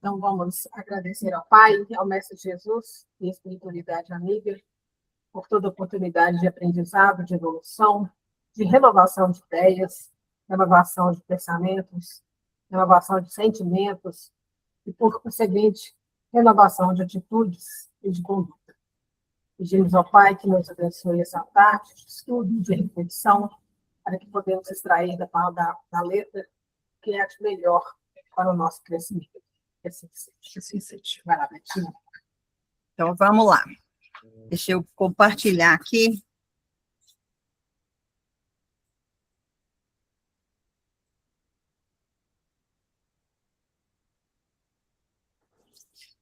Então, vamos agradecer ao Pai, ao Mestre Jesus e à espiritualidade amiga por toda oportunidade de aprendizado, de evolução, de renovação de ideias, renovação de pensamentos, renovação de sentimentos e, por conseguinte, renovação de atitudes e de conduta. Pedimos ao Pai que nos abençoe essa tarde de estudo, de reflexão, para que podemos extrair da letra o que é de melhor para o nosso crescimento. Assim seja. Vai lá, Betinha. Então, vamos lá. Deixa eu compartilhar aqui.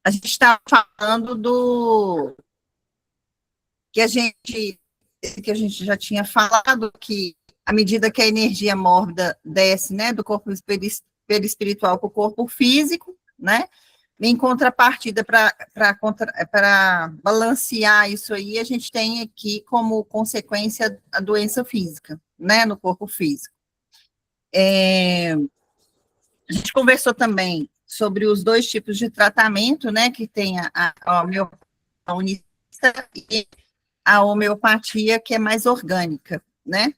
A gente está falando do que a gente já tinha falado, que à medida que a energia mórbida desce, né, do corpo perispiritual para o corpo físico, né, em contrapartida, para balancear isso aí, a gente tem aqui como consequência a doença física, né, no corpo físico. A gente conversou também sobre os dois tipos de tratamento, né, que tem a homeopatia e a homeopatia, que é mais orgânica, né?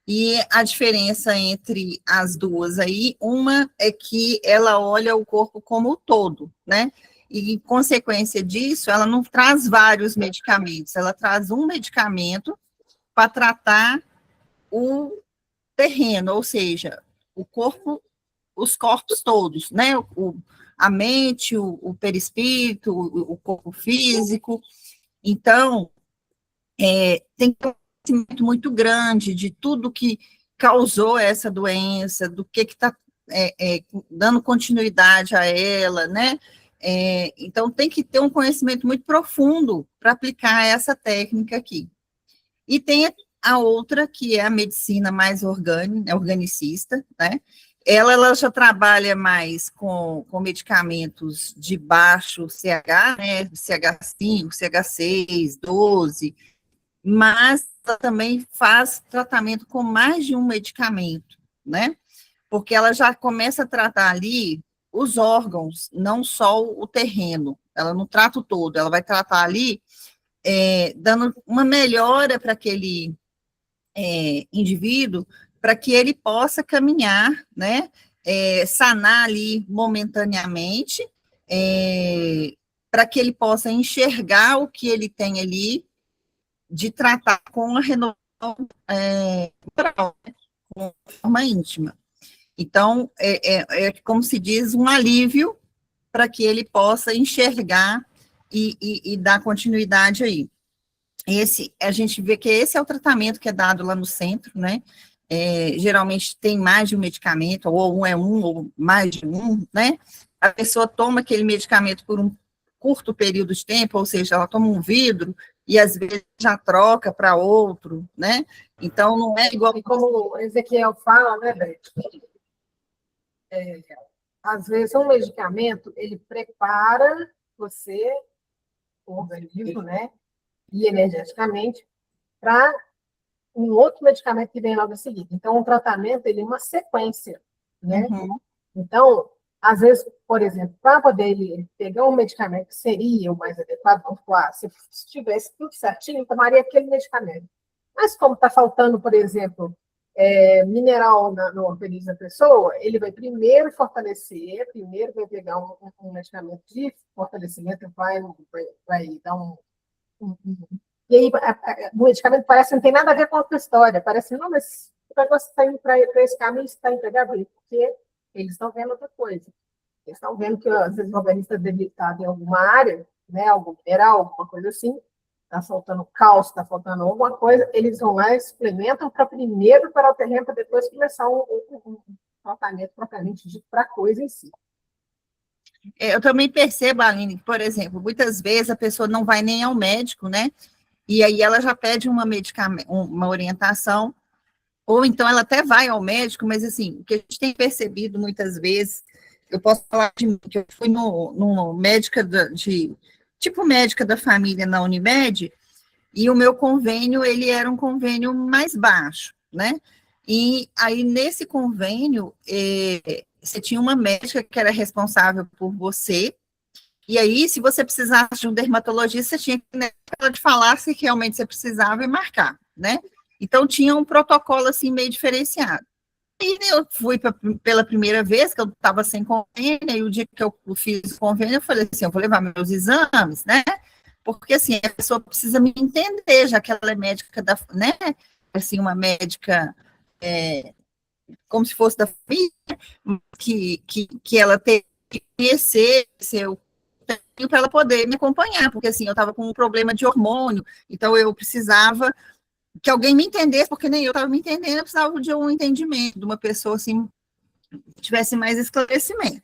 E a diferença entre as duas aí, uma é que ela olha o corpo como um todo, né? E, em consequência disso, ela não traz vários medicamentos, ela traz um medicamento para tratar o terreno, ou seja, o corpo, os corpos todos, né? A mente, o perispírito, o corpo físico. Então, tem um conhecimento muito grande de tudo que causou essa doença, do que está dando continuidade a ela, né? Então, tem que ter um conhecimento muito profundo para aplicar essa técnica aqui. E tem a outra, que é a medicina mais organicista, né? Ela já trabalha mais com medicamentos de baixo CH, né? CH5, CH6, 12, mas ela também faz tratamento com mais de um medicamento, né? Porque ela já começa a tratar ali os órgãos, não só o terreno. Ela não trata o todo, ela vai tratar ali, dando uma melhora para aquele indivíduo, para que ele possa caminhar, né? Sanar ali momentaneamente, para que ele possa enxergar o que ele tem ali, de tratar com a renovação com forma íntima. Então, como se diz, um alívio para que ele possa enxergar e dar continuidade aí. A gente vê que esse é o tratamento que é dado lá no centro, né? Geralmente tem mais de um medicamento, ou ou mais de um, né? A pessoa toma aquele medicamento por um curto período de tempo, ou seja, ela toma um vidro e às vezes já troca para outro, né? Então, não é igual... E como o Ezequiel fala, né, Beth? Às vezes, um medicamento, ele prepara você, o organismo, né, e energeticamente, para um outro medicamento que vem logo a seguir. Então, o tratamento, ele é uma sequência, né? Uhum. Então, às vezes, por exemplo, para poder ele pegar um medicamento que seria o mais adequado, vamos falar, se tivesse tudo certinho, tomaria aquele medicamento. Mas como está faltando, por exemplo, mineral no organismo da pessoa, ele vai primeiro fortalecer, primeiro vai pegar um medicamento de fortalecimento, vai dar e aí o medicamento parece que não tem nada a ver com a outra história, parece, não, mas o negócio está indo para esse caminho, está empregado, porque eles estão vendo outra coisa. Eles estão vendo que, às vezes, o organismo está debilitado em alguma área, né, algum mineral, alguma coisa assim, está faltando cálcio, está faltando alguma coisa, eles vão lá e suplementam para primeiro para o terreno, para depois começar um tratamento propriamente dito para a coisa em si. Eu também percebo, Aline, que, por exemplo, muitas vezes a pessoa não vai nem ao médico, né? E aí ela já pede uma orientação, ou então ela até vai ao médico, mas assim, o que a gente tem percebido muitas vezes, eu posso falar de mim, que eu fui no médica tipo médica da família na Unimed, e o meu convênio, ele era um convênio mais baixo, né? E aí, nesse convênio, você tinha uma médica que era responsável por você, e aí, se você precisasse de um dermatologista, você tinha que, né, ela te falar se realmente você precisava e marcar, né? Então, tinha um protocolo, assim, meio diferenciado. E eu fui pela primeira vez, que eu estava sem convênio, e o dia que eu fiz o convênio, eu falei assim, eu vou levar meus exames, né? Porque, assim, a pessoa precisa me entender, já que ela é médica da, né? Assim, uma médica como se fosse da família, que ela tem que conhecer seu para ela poder me acompanhar, porque assim, eu estava com um problema de hormônio, então eu precisava que alguém me entendesse, porque nem eu estava me entendendo, eu precisava de um entendimento, de uma pessoa assim, que tivesse mais esclarecimento.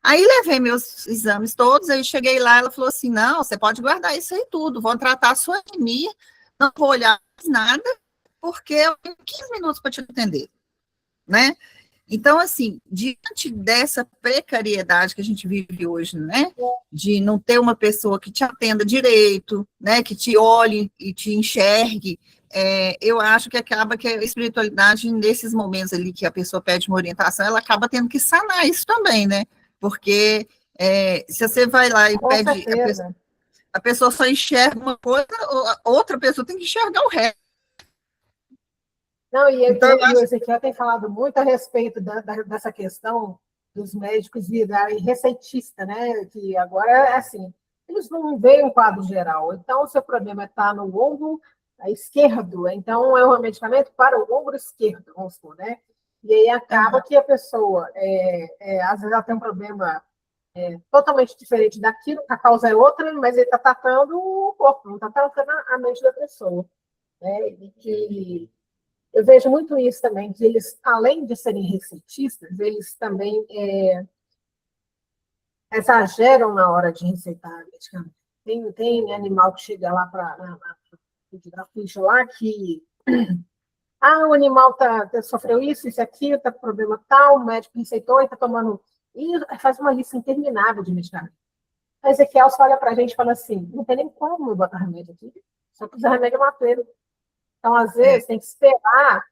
Aí levei meus exames todos, aí cheguei lá, ela falou assim, não, você pode guardar isso aí tudo, vão tratar a sua anemia, não vou olhar mais nada, porque eu tenho 15 minutos para te atender, né? Então, assim, diante dessa precariedade que a gente vive hoje, né, de não ter uma pessoa que te atenda direito, né, que te olhe e te enxergue, eu acho que acaba que a espiritualidade, nesses momentos ali que a pessoa pede uma orientação, ela acaba tendo que sanar isso também, né, porque se você vai lá e Com pede, certeza. a pessoa só enxerga uma coisa, outra pessoa tem que enxergar o resto. Não, Então, eu e o acho Ezequiel tem falado muito a respeito dessa questão dos médicos virarem receitista, né? Que agora é assim, eles não veem um quadro geral. Então, o seu problema está no ombro esquerdo, então é um medicamento para o ombro esquerdo, vamos supor, né? E aí acaba que a pessoa, às vezes, ela tem um problema totalmente diferente daquilo, a causa é outra, mas ele está tratando o corpo, não está tratando a mente da pessoa. Né? E que eu vejo muito isso também, que eles, além de serem receitistas, eles também exageram na hora de receitar medicamento. Tem animal que chega lá para a ficha lá que o animal sofreu isso, aquilo, está com problema tal, o médico receitou e está tomando. E faz uma lista interminável de medicamentos. A Ezequiel só olha para a gente e fala assim: não tem nem como botar remédio aqui, só precisa remédio matueiro. Então, às vezes, tem que esperar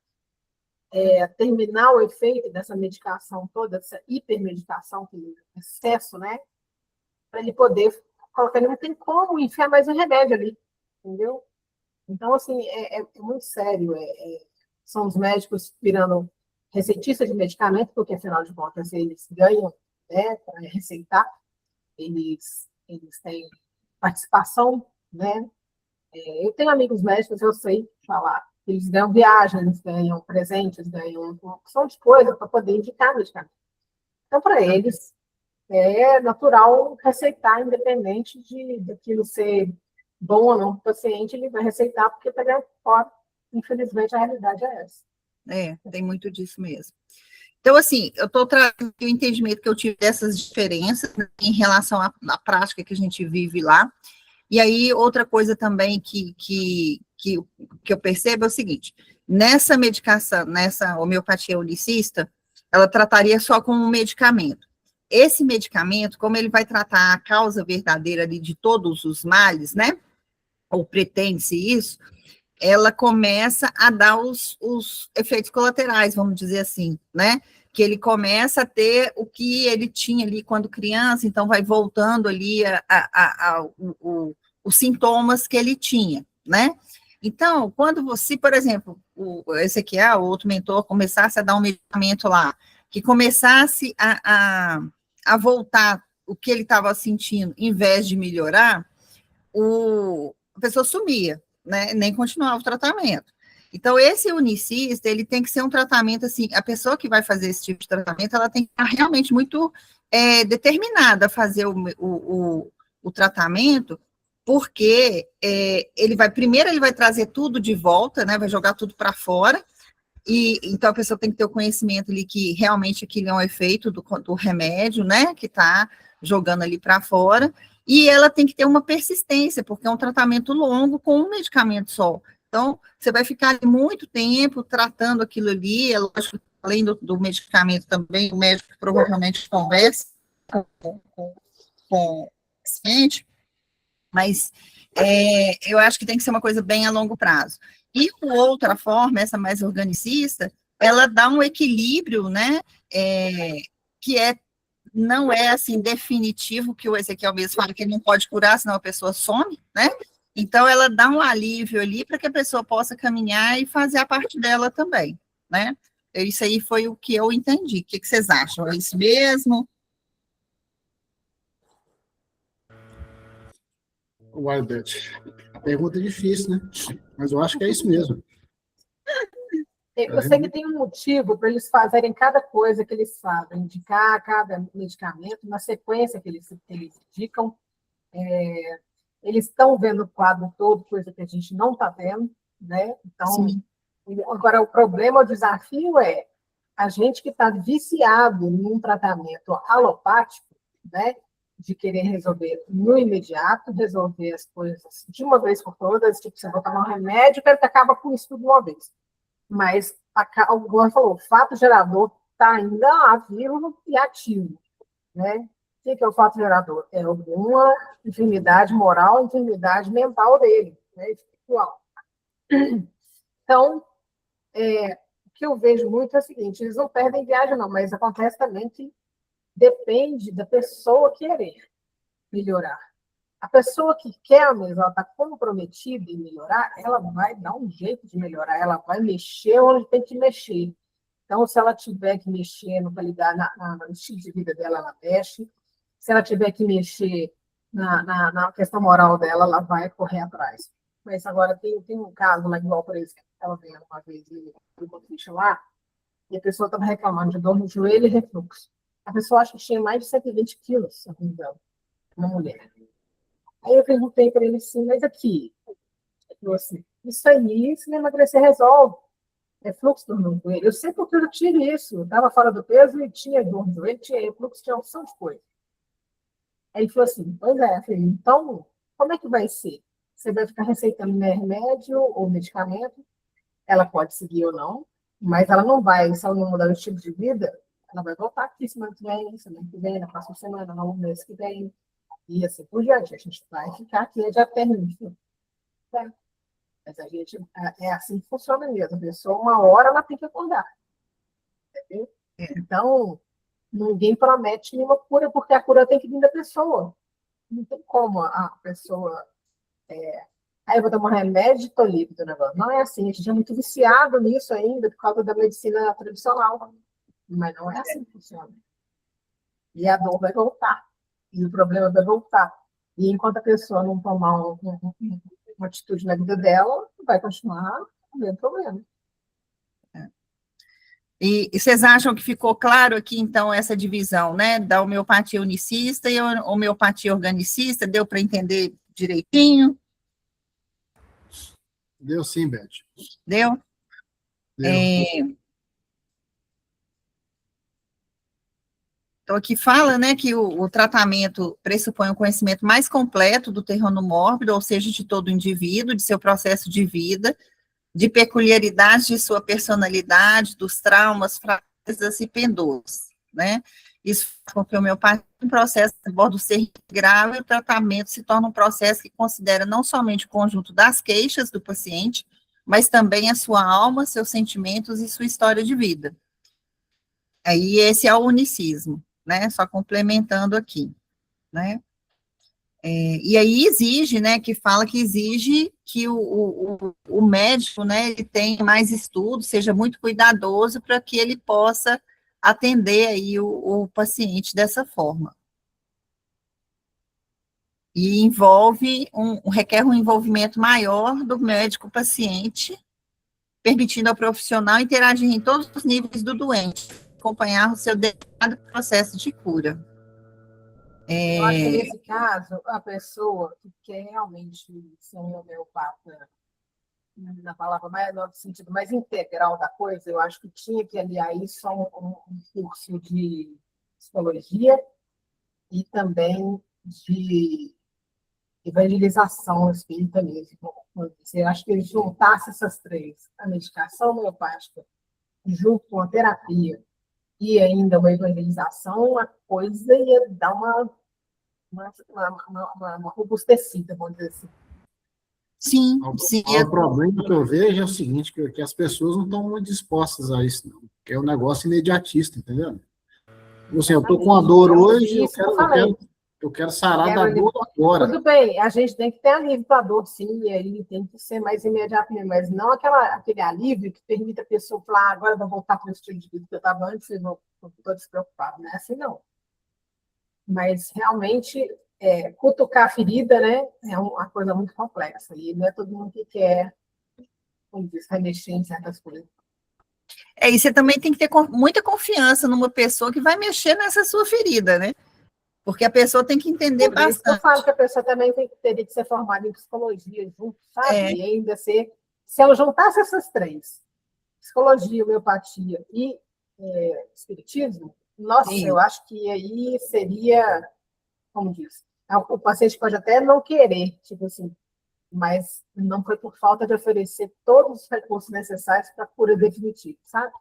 terminar o efeito dessa medicação toda, dessa hipermedicação, que é excesso, né? Para ele poder colocar, ele não tem como enfiar mais um remédio ali, entendeu? Então, assim, é muito sério. São os médicos virando receitistas de medicamento, porque, afinal de contas, eles ganham, né, para receitar, eles têm participação, né? Eu tenho amigos médicos, eu sei falar. Eles ganham viagem, eles ganham presentes, ganham uma opção de coisa para poder indicar medicamento. Então, para eles, é natural receitar, independente daquilo ser bom ou não para o paciente, ele vai receitar porque está ganhando fora. Infelizmente, a realidade é essa. tem muito disso mesmo. Então, assim, eu estou trazendo o entendimento que eu tive dessas diferenças, né, em relação à prática que a gente vive lá. E aí, outra coisa também que eu percebo é o seguinte: nessa medicação, nessa homeopatia unicista, ela trataria só com um medicamento. Esse medicamento, como ele vai tratar a causa verdadeira ali de todos os males, né? Ou pretende-se isso, ela começa a dar os efeitos colaterais, vamos dizer assim, né? Que ele começa a ter o que ele tinha ali quando criança, então vai voltando ali os sintomas que ele tinha, né? Então, quando você, por exemplo, esse aqui o outro mentor, começasse a dar um medicamento lá, que começasse a voltar o que ele estava sentindo, em vez de melhorar, a pessoa sumia, né? Nem continuava o tratamento. Então, esse unicista, ele tem que ser um tratamento, assim, a pessoa que vai fazer esse tipo de tratamento, ela tem que estar realmente muito determinada a fazer o tratamento, porque primeiro ele vai trazer tudo de volta, né? Vai jogar tudo para fora, e então a pessoa tem que ter o conhecimento ali que realmente aquilo é um efeito do remédio, né? Que está jogando ali para fora, e ela tem que ter uma persistência, porque é um tratamento longo com um medicamento só. Então, você vai ficar muito tempo tratando aquilo ali, é lógico, além do medicamento também, o médico provavelmente conversa com o paciente, mas eu acho que tem que ser uma coisa bem a longo prazo. E outra forma, essa mais organicista, ela dá um equilíbrio, né, que não é, assim, definitivo, que o Ezequiel mesmo fala que ele não pode curar, senão a pessoa some, né, então ela dá um alívio ali para que a pessoa possa caminhar e fazer a parte dela também, né, isso aí foi o que eu entendi. O que vocês acham? É isso mesmo? Uai, Beth, a pergunta é difícil, né? Mas eu acho que é isso mesmo. Eu sei que tem um motivo para eles fazerem cada coisa que eles fazem, indicar cada medicamento na sequência que eles indicam. Eles estão vendo o quadro todo, coisa que a gente não está vendo, né? Então, Sim. agora o problema, o desafio é a gente que está viciado num tratamento alopático, né? De querer resolver no imediato, resolver as coisas de uma vez por todas, tipo, você vai tomar um remédio que acaba com isso tudo de uma vez. Mas, o Gordon falou, o fato gerador está ainda vivo e ativo, né? O que é o fato gerador? É alguma enfermidade moral, enfermidade mental dele, né? Espiritual. Então, o que eu vejo muito é o seguinte, eles não perdem viagem, não, mas acontece também que depende da pessoa querer melhorar. A pessoa que quer mesmo, ela está comprometida em melhorar, ela vai dar um jeito de melhorar, ela vai mexer onde tem que mexer. Então, se ela tiver que mexer no qualidade, no estilo de vida dela, ela mexe. Se ela tiver que mexer na questão moral dela, ela vai correr atrás. Mas agora tem um caso lá, igual, por exemplo, estava vendo uma vez no Nutrition lá, e a pessoa estava reclamando de dor no joelho e refluxo. A pessoa acha que tinha mais de 120 quilos, se não me engano, uma mulher. Aí eu perguntei para ele assim, mas aqui, ele falou assim, isso aí, se não emagrecer, resolve. É fluxo do meu joelho. Eu sei porque eu tive isso. Eu estava fora do peso e tinha dor no joelho, tinha refluxo, tinha opção de coisa. Aí ele falou assim, pois é, filho, então, como é que vai ser? Você vai ficar receitando remédio ou medicamento, ela pode seguir ou não, mas ela não vai, se ela não mudar o estilo de vida, ela vai voltar aqui semana que vem, na próxima semana, no mês que vem, e assim por diante. A gente vai ficar aqui até termina. Tá? Mas a gente, é assim que funciona mesmo. A pessoa, uma hora, ela tem que acordar. Entendeu? Então, ninguém promete nenhuma cura, porque a cura tem que vir da pessoa. Não tem como a pessoa. Aí eu vou tomar um remédio e estou livre do negócio. Não é assim, a gente é muito viciado nisso ainda, por causa da medicina tradicional. Mas não é assim que funciona. E a dor vai voltar. E o problema vai voltar. E enquanto a pessoa não tomar uma atitude na vida dela, vai continuar o mesmo problema. E vocês acham que ficou claro aqui, então, essa divisão, né, da homeopatia unicista e a homeopatia organicista? Deu para entender direitinho? Deu sim, Beth. Deu? Deu. Então, aqui fala, né, que o tratamento pressupõe um conhecimento mais completo do terreno mórbido, ou seja, de todo o indivíduo, de seu processo de vida, de peculiaridades de sua personalidade, dos traumas, fraquezas e pendores, né? Isso faz com que a homeopatia um processo de bordo ser grave, e o tratamento se torna um processo que considera não somente o conjunto das queixas do paciente, mas também a sua alma, seus sentimentos e sua história de vida. Aí esse é o unicismo, né? Só complementando aqui, né? E aí exige, né, que fala que exige que o médico, né, ele tenha mais estudo, seja muito cuidadoso para que ele possa atender aí o paciente dessa forma. E requer um envolvimento maior do médico-paciente, permitindo ao profissional interagir em todos os níveis do doente, acompanhar o seu determinado processo de cura. Eu acho que nesse caso, a pessoa que quer realmente ser um homeopata, na palavra mais, no sentido mais integral da coisa, eu acho que tinha que aliar isso a um curso de psicologia e também de evangelização espírita mesmo. Eu acho que ele juntasse essas três, a medicação homeopática, junto com a terapia e ainda uma evangelização, a coisa ia dar uma robustecida, vamos dizer assim. Sim, sim. O problema que eu vejo é o seguinte, que as pessoas não estão muito dispostas a isso, não. Que é um negócio imediatista, entendeu? Assim, eu estou com a dor hoje, eu quero sarar da dor agora. Tudo bem, a gente tem que ter alívio para a dor, sim, e aí tem que ser mais imediato mesmo, mas não aquele alívio que permite a pessoa falar, agora eu vou voltar para o estilo de vida que eu estava antes e estou despreocupado, não é assim não. Mas realmente, cutucar a ferida, né, é uma coisa muito complexa, e não é todo mundo que quer, como diz, remexer em certas coisas. E você também tem que ter muita confiança numa pessoa que vai mexer nessa sua ferida, né? Porque a pessoa tem que entender Por isso bastante. que eu falo que a pessoa também teria que ser formada em psicologia junto, sabe? E ainda se ela juntasse essas três, psicologia, homeopatia e espiritismo, nossa, Sim. eu acho que aí seria, como diz, o paciente pode até não querer, tipo assim, mas não foi por falta de oferecer todos os recursos necessários para a cura definitiva, sabe?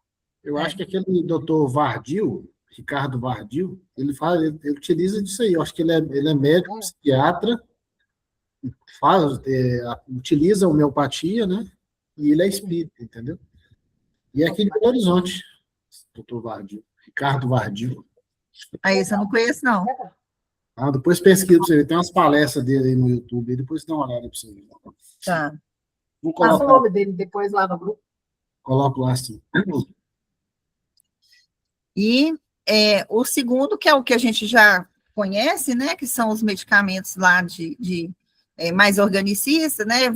Eu acho que aquele doutor Vardil, Ricardo Vardil, ele utiliza disso aí. Eu acho que ele é médico, psiquiatra, utiliza a homeopatia, né? E ele é espírita, entendeu? E é aqui de Belo Horizonte, doutor Vardil, Ricardo Vardil. Aí você não conhece, não. Depois pesquisa para você ver. Tem umas palestras dele aí no YouTube, e depois dá uma olhada para você ver. Tá. Passa o nome dele depois lá no grupo. Coloco lá, sim. E o segundo, que é o que a gente já conhece, né, que são os medicamentos lá de mais organicistas, né,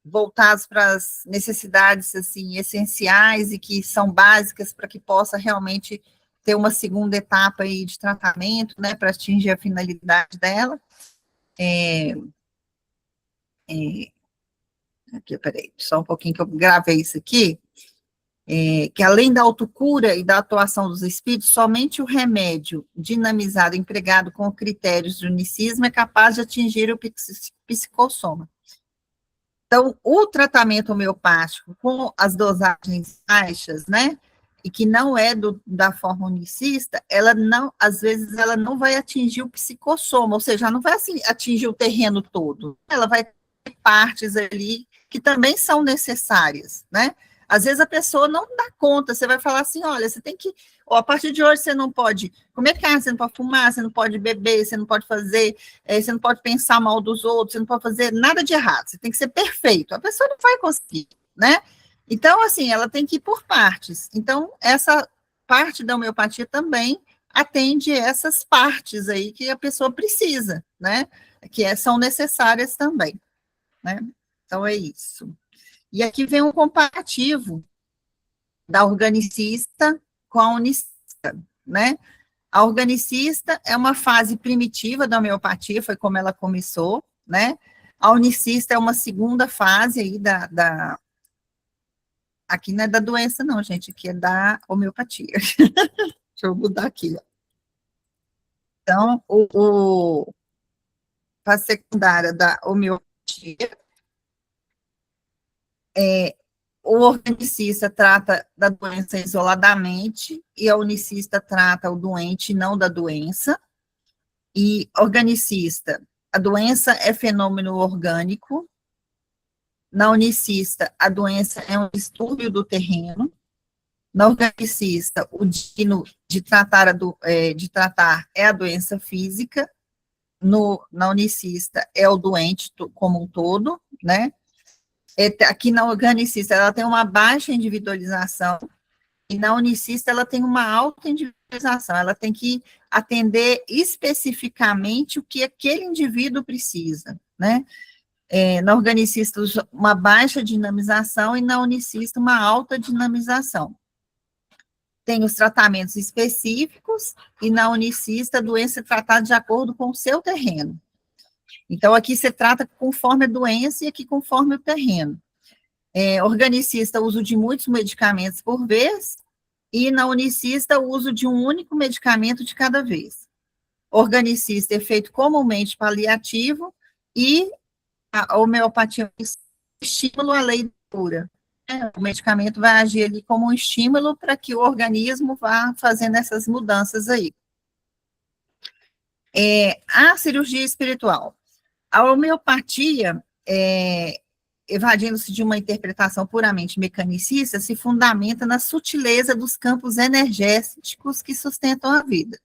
voltados para as necessidades, assim, essenciais e que são básicas para que possa realmente ter uma segunda etapa aí de tratamento, né, para atingir a finalidade dela. Aqui, peraí, só um pouquinho que eu gravei isso aqui. Que além da autocura e da atuação dos espíritos, somente o remédio dinamizado, empregado com critérios de unicismo, é capaz de atingir o psicossoma. Então, o tratamento homeopático com as dosagens baixas, né, e que não é da forma unicista, ela não, às vezes, ela não vai atingir o psicossoma, ou seja, ela não vai assim, atingir o terreno todo, ela vai ter partes ali que também são necessárias, né? Às vezes a pessoa não dá conta, você vai falar assim, olha, você tem que, a partir de hoje você não pode comer carne, você não pode fumar, você não pode beber, você não pode fazer, você não pode pensar mal dos outros, você não pode fazer nada de errado, você tem que ser perfeito. A pessoa não vai conseguir, né? Então, assim, ela tem que ir por partes. Então, essa parte da homeopatia também atende essas partes aí que a pessoa precisa, né? Que são necessárias também, né? Então, é isso. E aqui vem um comparativo da organicista com a unicista, né? A organicista é uma fase primitiva da homeopatia, foi como ela começou, né? A unicista é uma segunda fase aí aqui não é da doença não, gente, aqui é da homeopatia. Deixa eu mudar aqui, ó. Então, fase secundária da homeopatia o organicista trata da doença isoladamente e a unicista trata o doente, não da doença. E organicista, a doença é fenômeno orgânico. Na unicista, a doença é um distúrbio do terreno. Na organicista, o digno de tratar é a doença física. Na unicista, é o doente como um todo, né? Aqui na organicista, ela tem uma baixa individualização, e na unicista, ela tem uma alta individualização, ela tem que atender especificamente o que aquele indivíduo precisa, né? Na organicista, uma baixa dinamização, e na unicista, uma alta dinamização. Tem os tratamentos específicos, e na unicista, a doença é tratada de acordo com o seu terreno. Então, aqui você trata conforme a doença e aqui conforme o terreno. Organicista, uso de muitos medicamentos por vez, e na unicista, o uso de um único medicamento de cada vez. Organicista, efeito comumente paliativo, e a homeopatia é um estímulo à lei da cura. O medicamento vai agir ali como um estímulo para que o organismo vá fazendo essas mudanças aí. A cirurgia espiritual. A homeopatia, evadindo-se de uma interpretação puramente mecanicista, se fundamenta na sutileza dos campos energéticos que sustentam a vida,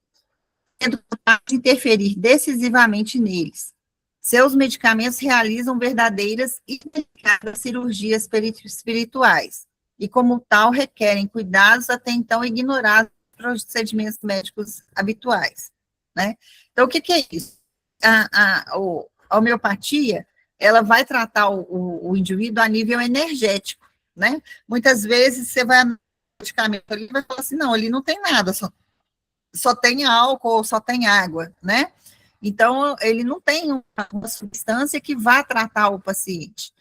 sendo capaz de interferir decisivamente neles. Seus medicamentos realizam verdadeiras e delicadas cirurgias espirituais, e como tal requerem cuidados até então ignorados nos procedimentos médicos habituais, né? Então, o que é isso? A homeopatia, ela vai tratar o indivíduo a nível energético, né? Muitas vezes você vai no medicamento ali e vai falar assim, não, ali não tem nada, só tem álcool ou só tem água, né? Então, ele não tem uma substância que vá tratar o paciente,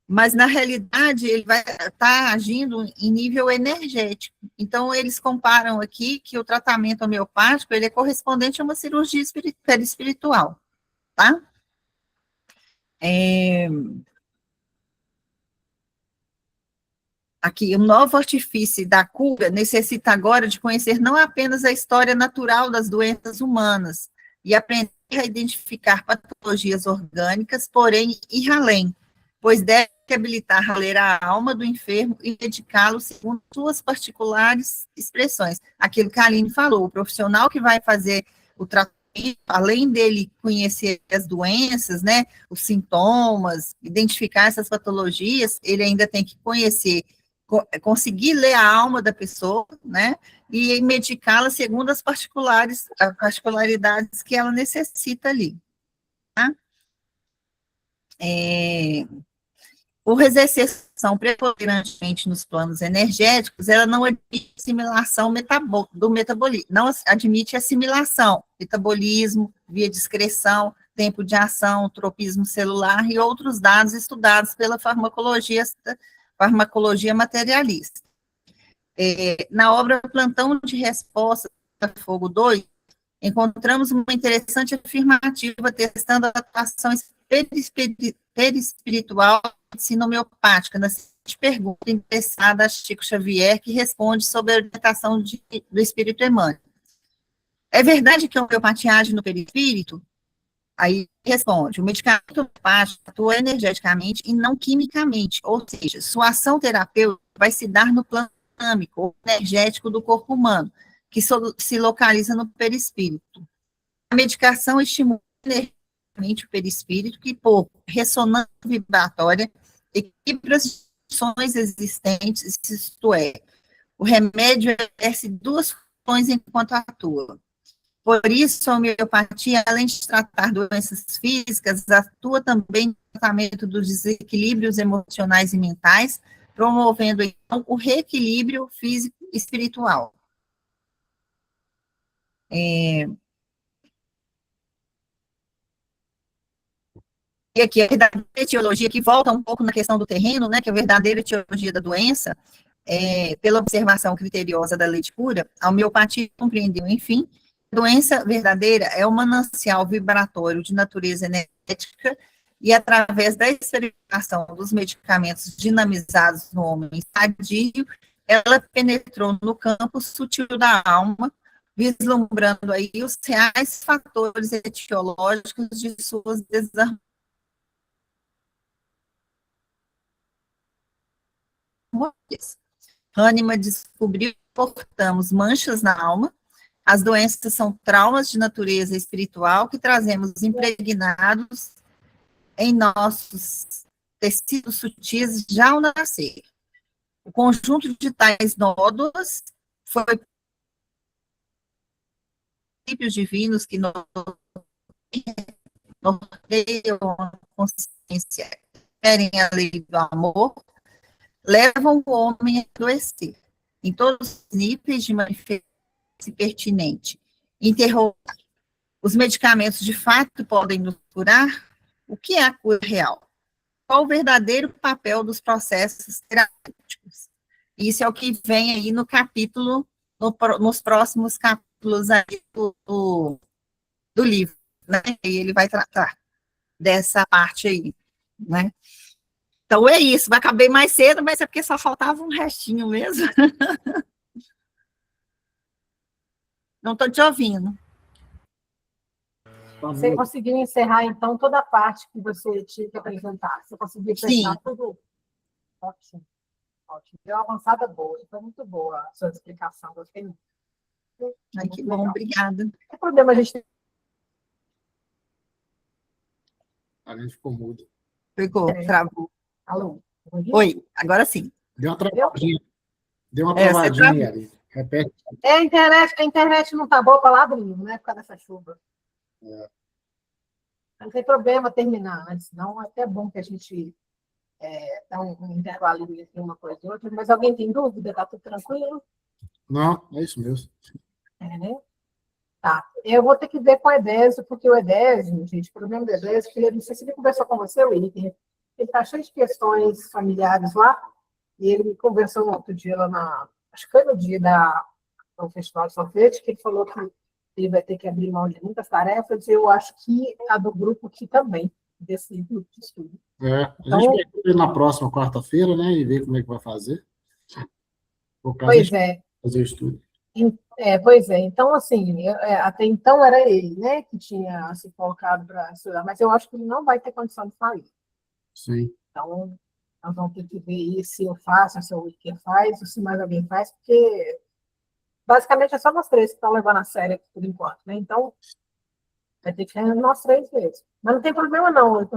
mas, na realidade, ele vai estar agindo em nível energético. Então, eles comparam aqui que o tratamento homeopático, ele é correspondente a uma cirurgia perispiritual, tá? Aqui, o novo artifício da cura necessita agora de conhecer não apenas a história natural das doenças humanas e aprender a identificar patologias orgânicas, porém, ir além, pois deve habilitar a ler a alma do enfermo e medicá-lo segundo suas particulares expressões. Aquilo que a Aline falou, o profissional que vai fazer o tratamento, além dele conhecer as doenças, né, os sintomas, identificar essas patologias, ele ainda tem que conhecer, conseguir ler a alma da pessoa, né, e medicá-la segundo as particularidades que ela necessita ali, tá? Por exercer ação preponderantemente nos planos energéticos, ela não admite assimilação do metabolismo, não admite assimilação, metabolismo, via de excreção, tempo de ação, tropismo celular e outros dados estudados pela farmacologia materialista. Na obra Plantão de Resposta a Fogo 2, encontramos uma interessante afirmativa testando a atuação perispiritual da medicina homeopática, na seguinte pergunta interessada a Chico Xavier, que responde sobre a orientação do espírito Emmanuel. É verdade que a homeopatia age no perispírito? Aí responde, o medicamento homeopático atua energeticamente e não quimicamente, ou seja, sua ação terapêutica vai se dar no plano dinâmico ou energético do corpo humano, que se localiza no perispírito. A medicação estimula energeticamente o perispírito, que por ressonância vibratória equilibra as funções existentes, isto é, o remédio exerce duas funções enquanto atua. Por isso, a homeopatia, além de tratar doenças físicas, atua também no tratamento dos desequilíbrios emocionais e mentais, promovendo, então, o reequilíbrio físico e espiritual. E aqui a verdadeira etiologia, que volta um pouco na questão do terreno, né, que é a verdadeira etiologia da doença, pela observação criteriosa da lei de cura, a homeopatia compreendeu, enfim, a doença verdadeira é um manancial vibratório de natureza energética e, através da experimentação dos medicamentos dinamizados no homem sadio, ela penetrou no campo sutil da alma, vislumbrando aí os reais fatores etiológicos de suas desarmonias. Hahnemann descobriu que portamos manchas na alma. As doenças são traumas de natureza espiritual que trazemos impregnados em nossos tecidos sutis já ao nascer. O conjunto de tais nódulos foi princípios divinos que norteiam a consciência, querem a lei do amor, levam o homem a adoecer, em todos os níveis de manifestação pertinente. Interrogar. Os medicamentos de fato podem nos curar? O que é a cura real? Qual o verdadeiro papel dos processos terapêuticos? Isso é o que vem aí no capítulo, nos próximos capítulos aí do livro, né? E ele vai tratar dessa parte aí, né? Então é isso, vai acabar mais cedo, mas é porque só faltava um restinho mesmo. Não estou te ouvindo. Você conseguiu encerrar, então, toda a parte que você tinha que apresentar? Você conseguiu fechar tudo? Ótimo, ótimo. Deu uma avançada boa, foi muito boa a sua explicação. Gostei muito. Ai, que bom, obrigada. Não tem problema, a gente... A gente ficou mudo. Ficou, travou. Alô? Oi, agora sim. Deu uma travadinha. Deu uma Você travadinha ali. Repete. A internet não tá boa para ladrinho, né? Por causa dessa chuva. Não tem problema terminar antes, não. É até bom que a gente dá um intervalo entre uma coisa e outra. Mas alguém tem dúvida? Tá tudo tranquilo? Não, é isso mesmo. Né? Tá. Eu vou ter que ver com o Edésio, porque o Edésio, gente, o problema do Edésio, que não sei se ele conversou com você, William, ele está cheio de questões familiares lá, e ele me conversou no outro dia lá acho que foi no dia do Festival de Sorvete, que ele falou que ele vai ter que abrir mão de muitas tarefas, e eu acho que a do grupo aqui também, desse grupo de estudo. A gente vai ver na próxima quarta-feira, né, e ver como é que vai fazer. Pois é. Fazer o estudo. Pois é, então, assim, até então era ele, né, que tinha se colocado para estudar, mas eu acho que ele não vai ter condição de sair. Sim. Então, nós vamos ter que ver se eu faço, se o Wicker faz, ou se mais alguém faz, porque basicamente é só nós três que estão levando a sério aqui por enquanto, né? Então, vai ter que ser nós três mesmo. Mas não tem problema, não.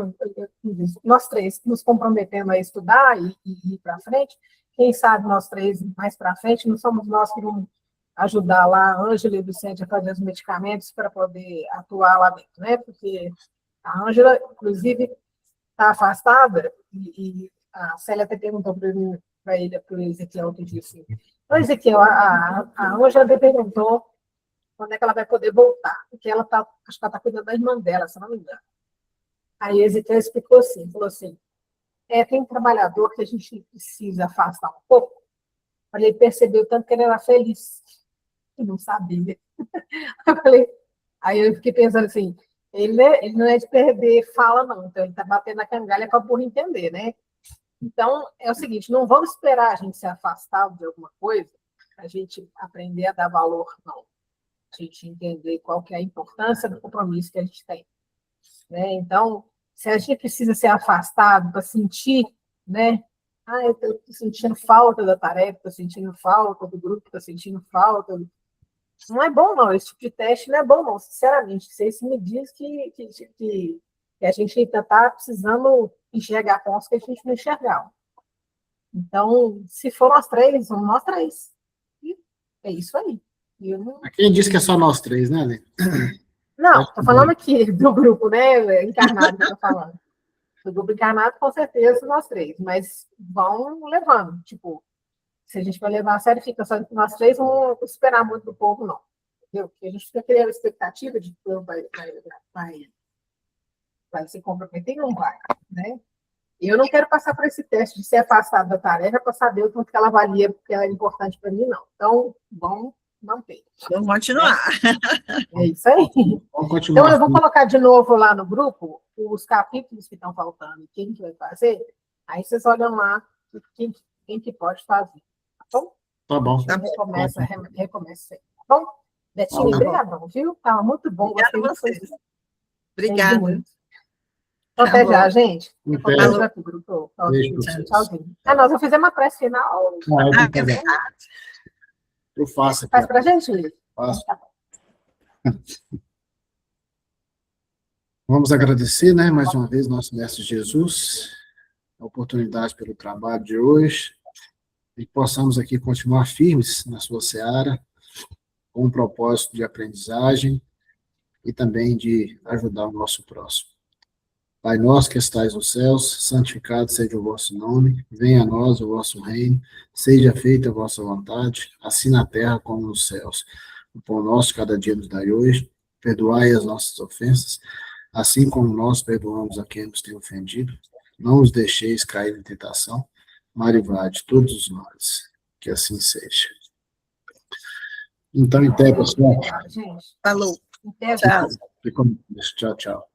Nós três nos comprometendo a estudar e ir para frente. Quem sabe nós três mais para frente, não somos nós que vamos ajudar lá a Ângela e o Vicente a fazer os medicamentos para poder atuar lá dentro, né? Porque a Ângela, inclusive, está afastada e a Célia até perguntou para ele, para o Ezequiel, que disse, Ezequiel, a Ângela me perguntou quando é que ela vai poder voltar, porque ela tá, acho que ela está cuidando da irmã dela, se não me engano. Aí o Ezequiel explicou assim, falou assim, tem um trabalhador que a gente precisa afastar um pouco, para ele perceber o tanto que ele era feliz, e não sabia. Aí eu fiquei pensando assim, ele não é de perder fala, não, então ele está batendo a cangalha para o burro entender, né? Então, é o seguinte, não vamos esperar a gente ser afastado de alguma coisa, a gente aprender a dar valor, não. A gente entender qual que é a importância do compromisso que a gente tem. Né? Então, se a gente precisa ser afastado para sentir, né? Eu estou sentindo falta da tarefa, estou sentindo falta do grupo, estou sentindo falta. Não é bom, não. Esse tipo de teste não é bom, não. Sinceramente, isso me diz que a gente ainda está precisando enxergar pontos que a gente não enxergava. Então, se for nós três, vamos nós três. E é isso aí. Quem disse que é só nós três, né, Lê? Não, estou falando aqui do grupo, né, encarnado que eu estou falando. Do grupo encarnado, com certeza, nós três. Mas vão levando. Tipo, se a gente vai levar a sério, fica só nós três, não vamos esperar muito do povo, não. Entendeu? Porque a gente fica criando expectativa de que o povo vai se comprometer e não vai, né? Eu não quero passar por esse teste de ser afastado da tarefa para saber o quanto que ela valia, porque ela é importante para mim, não. Então, vamos manter. Vamos continuar. É isso aí. Vamos continuar. Então, eu vou colocar de novo lá no grupo os capítulos que estão faltando e quem que vai fazer. Aí vocês olham lá quem que pode fazer. Tá bom? Tá bom. Recomeça aí. Tá bom? Betinho, obrigadão, viu? Estava muito bom. Gostei de vocês. Obrigada. Então, até já, gente. Depois vai pro grupo. Tchauzinho. Nós vamos fazer uma prece final. É verdade. Eu faço. Faz pra gente, Lívia? Faço. Vamos agradecer, né, mais uma vez, nosso Mestre Jesus, a oportunidade pelo trabalho de hoje, e que possamos aqui continuar firmes na sua seara, com um propósito de aprendizagem e também de ajudar o nosso próximo. Pai nosso que estais nos céus, santificado seja o vosso nome, venha a nós o vosso reino, seja feita a vossa vontade, assim na terra como nos céus. O pão nosso cada dia nos dai hoje, perdoai as nossas ofensas, assim como nós perdoamos a quem nos tem ofendido, não os deixeis cair em tentação, mas livrai-de todos os males, que assim seja. Então, até, pessoal. Gente, falou. Tchau. Tchau, tchau.